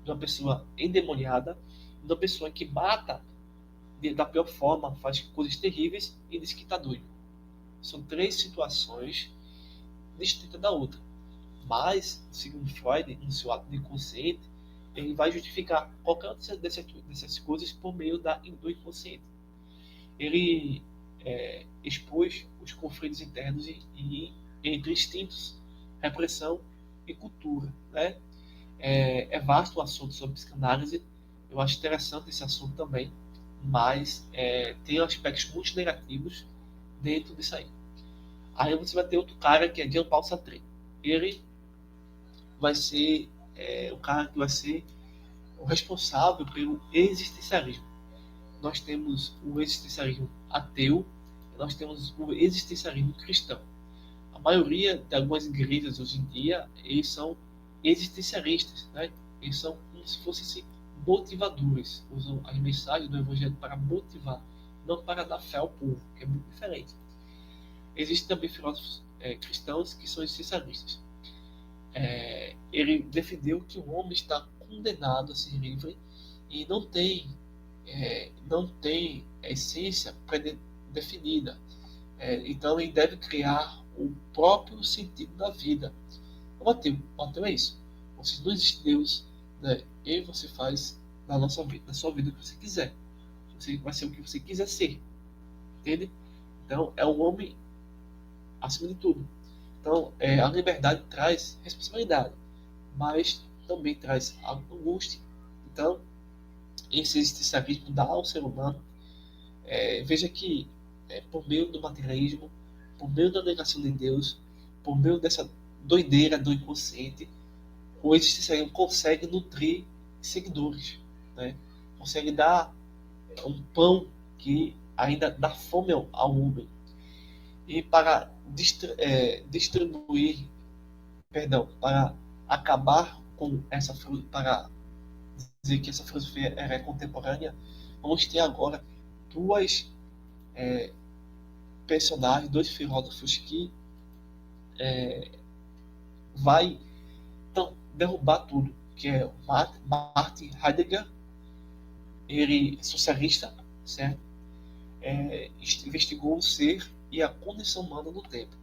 De uma pessoa endemoniada, de uma pessoa que mata da pior forma, faz coisas terríveis e diz que está doido. São três situações distintas da outra. Mas, segundo Freud, no seu ato de inconsciente, ele vai justificar qualquer dessas coisas por meio do inconsciente. Ele expôs os conflitos internos entre instintos, repressão e cultura, né? É vasto o assunto sobre psicanálise. Eu acho interessante esse assunto também, mas tem aspectos muito negativos dentro disso aí. Aí você vai ter outro cara que é Jean-Paul Sartre. Ele vai ser o cara que vai ser o responsável pelo existencialismo. Nós temos o existencialismo ateu e nós temos o existencialismo cristão. A maioria de algumas igrejas hoje em dia, eles são existencialistas, né? Eles são como se fossem assim, motivadores, usam as mensagens do evangelho para motivar, não para dar fé ao povo, que é muito diferente. Existem também filósofos cristãos que são existencialistas. Ele defendeu que o homem está condenado a ser livre e não tem essência pré-definida. Então ele deve criar o próprio sentido da vida. O ateu é isso. Você não existe Deus, né? E você faz na sua vida o que você quiser. Você vai ser o que você quiser ser. Entende? Então é o homem acima de tudo. Então a liberdade traz responsabilidade, mas também traz angústia. Então esse existencialismo dá ao ser humano, veja que por meio do materialismo, por meio da negação de Deus, por meio dessa doideira do inconsciente, o existencialismo consegue nutrir seguidores, né? Consegue dar um pão que ainda dá fome ao homem. E para distribuir, perdão, para acabar com essa, para dizer que essa filosofia é contemporânea, vamos ter agora duas personagens, dois filósofos que vai derrubar tudo, que é o Martin Heidegger. Ele é socialista, certo? Investigou o ser e a condição humana no tempo.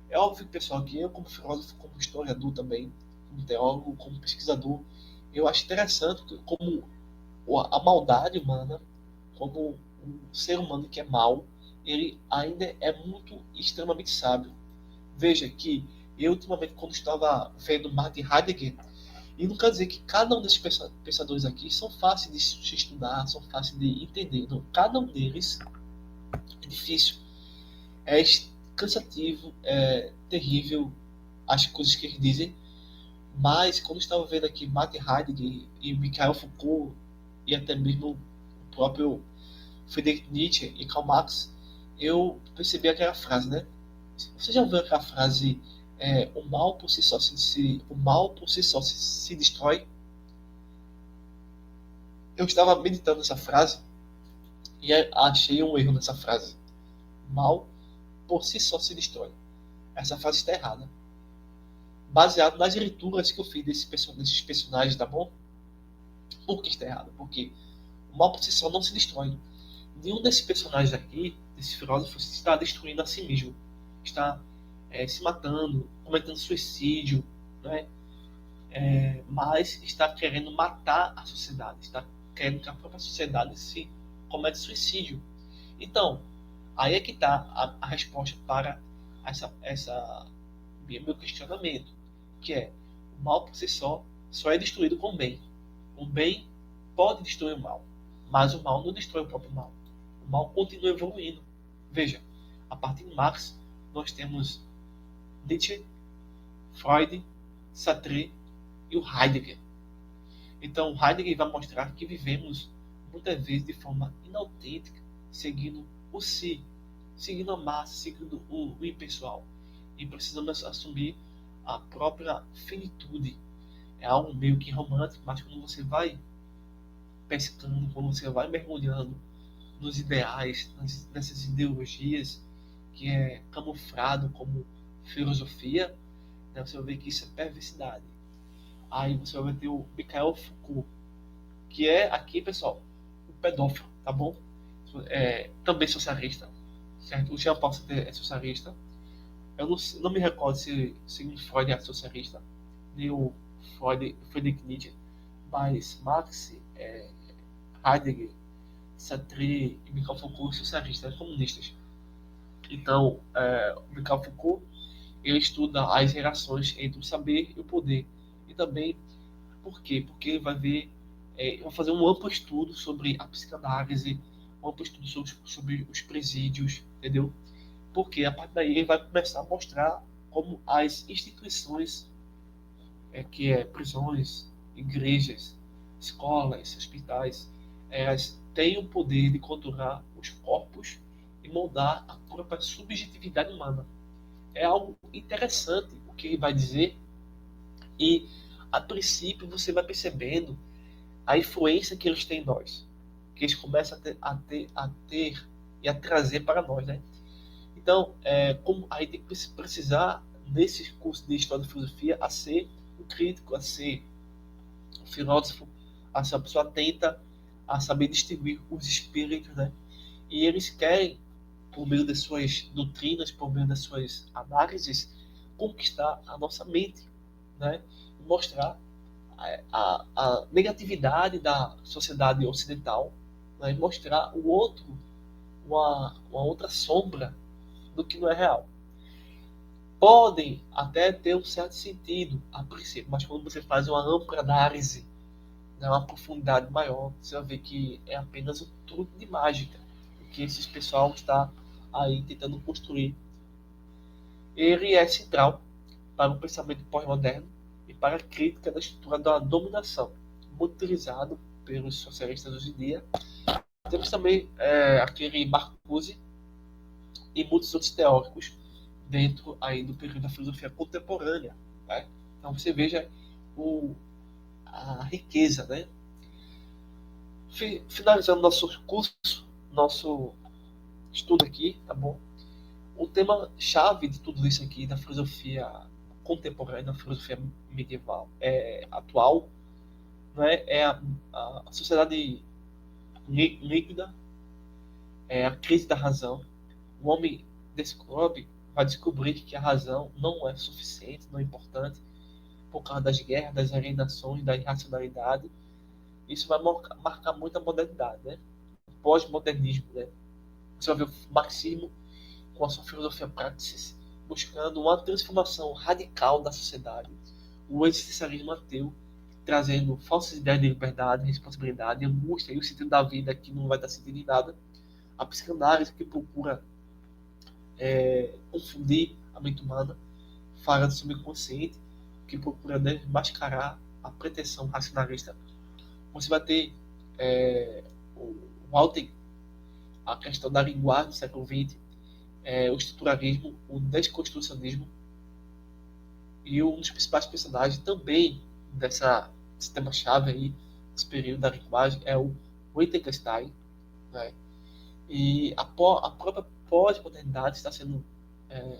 É óbvio, pessoal, que eu, como filósofo, como historiador também, como teólogo, como pesquisador, eu acho interessante como a maldade humana, como um ser humano que é mau, ele ainda é muito extremamente sábio. Veja que eu, ultimamente, quando estava vendo Martin Heidegger, e não quer dizer que cada um desses pensadores aqui são fáceis de se estudar, são fáceis de entender. Não, cada um deles é difícil, é cansativo, é terrível as coisas que eles dizem, Mas, quando estava vendo aqui Matt Heidegger e Michael Foucault, e até mesmo o próprio Friedrich Nietzsche e Karl Marx, eu percebi aquela frase, né? Você já ouviu aquela frase, o mal por si só o mal por si só se destrói? Eu estava meditando nessa frase e achei um erro nessa frase. Mal por si só se destrói. Essa frase está errada. Baseado nas leituras que eu fiz desses personagens, tá bom? Por que está errado? Porque o mal por si só não se destrói. Nenhum desses personagens aqui, desses filósofos, está destruindo a si mesmo. Está se matando, cometendo suicídio, né? Mas está querendo matar a sociedade, está querendo que a própria sociedade se cometa suicídio. Então, aí é que está a resposta para essa meu questionamento, que é o mal por si só é destruído com o bem. O bem pode destruir o mal, mas o mal não destrói o próprio mal. O mal continua evoluindo. Veja, a partir de Marx, nós temos Nietzsche, Freud, Sartre e o Heidegger. Então, Heidegger vai mostrar que vivemos muitas vezes de forma inautêntica, seguindo o si, seguindo a massa, seguindo o impessoal. E precisamos assumir a própria finitude. É algo meio que romântico, mas quando você vai pescando, quando você vai mergulhando nos ideais, nessas ideologias que é camuflado como filosofia, né, você vai ver que isso é perversidade. Aí você vai ter o Michael Foucault, que é aqui, pessoal, o pedófilo, tá bom? Também socialista, certo? O Jean Paul Sartre é socialista. Eu não me recordo se segundo Freud é socialista, nem o Friedrich Nietzsche, mas Marx, Heidegger, Sartre e Michel Foucault socialistas, comunistas. Então, o Michel Foucault ele estuda as relações entre o saber e o poder. E também, por quê? Porque ele vai fazer um amplo estudo sobre a psicanálise, um amplo estudo sobre os presídios, entendeu? Porque a partir daí ele vai começar a mostrar como as instituições, que é prisões, igrejas, escolas, hospitais, elas têm o poder de controlar os corpos e moldar a própria subjetividade humana. É algo interessante o que ele vai dizer e, a princípio, você vai percebendo a influência que eles têm em nós, que eles começam a ter e a trazer para nós, né? Então, como a gente tem que precisar, nesse curso de História da Filosofia, a ser um crítico, a ser um filósofo, a ser uma pessoa atenta, a saber distinguir os espíritos, né? E eles querem, por meio das suas doutrinas, por meio das suas análises, conquistar a nossa mente, né? Mostrar a negatividade da sociedade ocidental, né? E mostrar o outro, uma outra sombra do que não é real. Podem até ter um certo sentido a princípio, mas quando você faz uma ampla análise, né, uma profundidade maior, você vai ver que é apenas um truque de mágica que esse pessoal está aí tentando construir. Ele é central para o pensamento pós-moderno e para a crítica da estrutura da dominação, muito utilizado pelos socialistas hoje em dia. Temos também aquele Marcuse e muitos outros teóricos dentro aí do período da filosofia contemporânea. Né? Então você veja a riqueza, né? Finalizando nosso curso, nosso estudo aqui, tá bom? O tema chave de tudo isso aqui da filosofia contemporânea, da filosofia medieval, atual, né? É a sociedade líquida, é a crise da razão. O homem descobre, vai descobrir que a razão não é suficiente, não é importante, por causa das guerras, das alienações, da irracionalidade. Isso vai marcar muito a modernidade, né? O pós-modernismo, né? Você vai ver o marxismo com a sua filosofia praxis, buscando uma transformação radical da sociedade. O existencialismo ateu, trazendo falsas ideias de liberdade, responsabilidade, angústia e o sentido da vida que não vai dar sentido em nada. A psicanálise que procura confundir a mente humana, fala do subconsciente. que procura desmascarar a pretensão racionalista. Você vai ter o Walter, a questão da linguagem do século XX, o estruturalismo, o desconstrucionismo, e um dos principais personagens também desse tema-chave aí, desse período da linguagem, é o Wittgenstein, né? E a própria pós-modernidade está sendo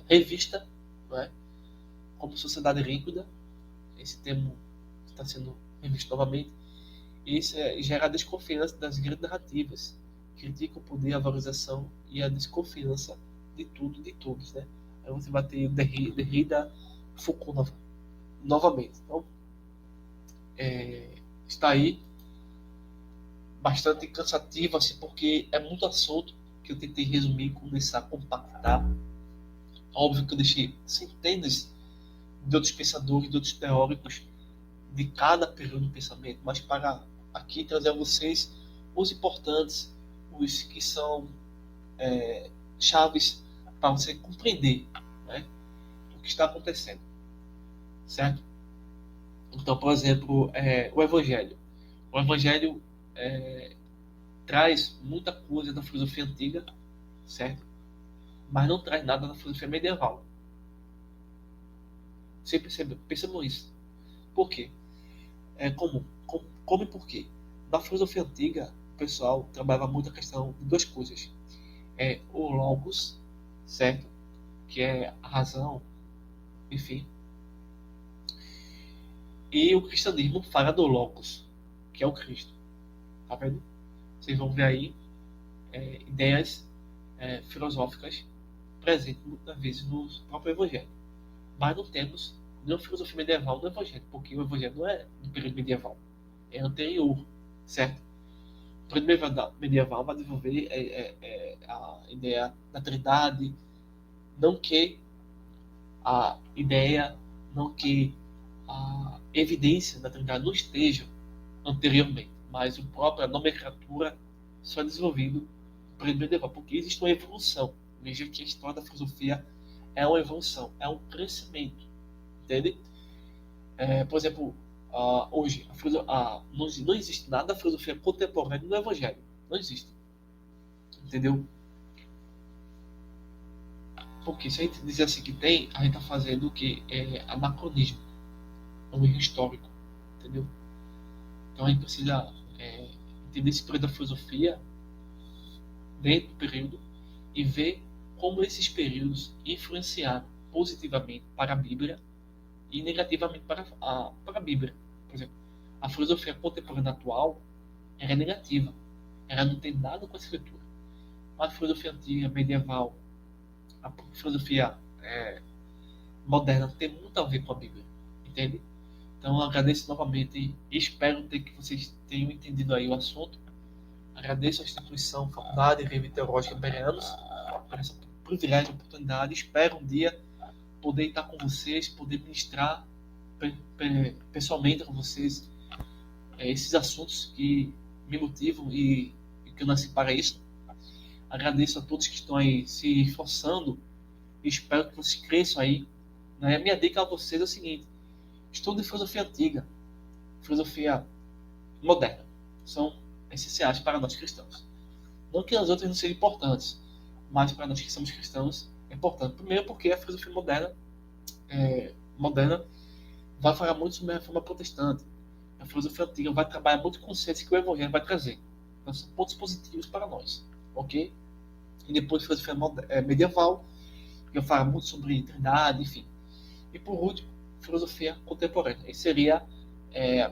revista, né, como sociedade líquida. Esse termo está sendo revisto novamente. E isso gera a desconfiança das grandes narrativas, critica o poder, a valorização e a desconfiança de tudo e de todos, né? Aí você vai ter Derrida, Foucault novamente. Então, está aí bastante cansativo, assim, porque é muito assunto que eu tentei resumir, começar a compactar. Óbvio que eu deixei centenas de outros pensadores, de outros teóricos de cada período do pensamento, mas para aqui trazer a vocês os importantes, os que são chaves para você compreender, né, o que está acontecendo, certo? Então, por exemplo, o Evangelho. O Evangelho traz muita coisa da filosofia antiga, certo? Mas não traz nada da filosofia medieval. Você percebeu isso? Por quê? É comum. Como e por quê? Na filosofia antiga, o pessoal trabalhava muito a questão de duas coisas. O logos, certo? Que é a razão, enfim. E o cristianismo fala do logos, que é o Cristo. Tá vendo? Vocês vão ver aí ideias filosóficas presentes muitas vezes no próprio Evangelho. Mas não temos nenhuma filosofia medieval no Evangelho, porque o Evangelho não é do período medieval, é anterior, certo? O período medieval vai desenvolver a ideia da Trindade, não que a ideia, não que a evidência da Trindade não esteja anteriormente, mas a própria nomenclatura só é desenvolvido no período medieval, porque existe uma evolução. Veja que a história da filosofia é uma evolução, é um crescimento, entende? Por exemplo, hoje não existe nada da filosofia contemporânea no Evangelho, não existe, entendeu? Porque se a gente dizer assim que tem, a gente está fazendo o que é anacronismo, é um erro histórico, entendeu? Então a gente precisa entender esse período da filosofia dentro do período e ver como esses períodos influenciaram positivamente para a Bíblia e negativamente para a Bíblia. Por exemplo, a filosofia contemporânea atual é negativa. Ela não tem nada com a escritura. Mas a filosofia antiga, medieval, a filosofia moderna tem muito a ver com a Bíblia. Entende? Então, eu agradeço novamente e espero que vocês tenham entendido aí o assunto. Agradeço a instituição Faculdade Rede Teológica Bereanos por essa privilégio, oportunidade. Espero um dia poder estar com vocês, poder ministrar pessoalmente com vocês esses assuntos que me motivam e que eu nasci para isso. Agradeço a todos que estão aí se esforçando e espero que vocês cresçam aí. A minha dica a vocês é o seguinte: estude filosofia antiga, filosofia moderna. São essenciais para nós cristãos. Não que as outras não sejam importantes, mas para nós que somos cristãos é importante. Primeiro porque a filosofia moderna vai falar muito sobre a reforma protestante. A filosofia antiga vai trabalhar muito conceitos que o Evangelho vai trazer. Então são pontos positivos para nós, ok? E depois a filosofia medieval, que fala muito sobre trindade, enfim. E por último, filosofia contemporânea. Essa seria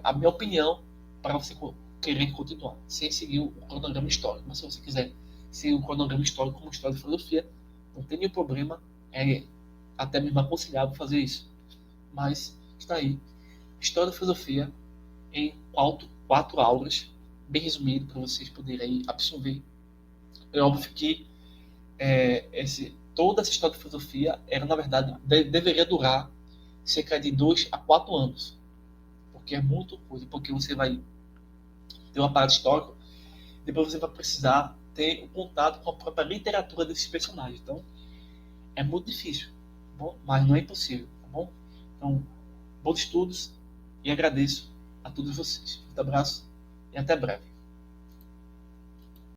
a minha opinião para você querer continuar, sem seguir o cronograma histórico. Mas se você quiser seguir o cronograma histórico como história de filosofia, não tem nenhum problema, é até mesmo aconselhável fazer isso. Mas está aí, História da Filosofia em quatro aulas, bem resumido, para vocês poderem absorver. É óbvio que toda essa história da filosofia, era, na verdade, deveria durar cerca de 2 a 4 anos. Porque é muita coisa, porque você vai ter uma parada histórica, depois você vai precisar ter um contato com a própria literatura desses personagens. Então, é muito difícil, tá bom? Mas não é impossível, tá bom? Então, Bons estudos e agradeço a todos vocês. Um abraço e até breve.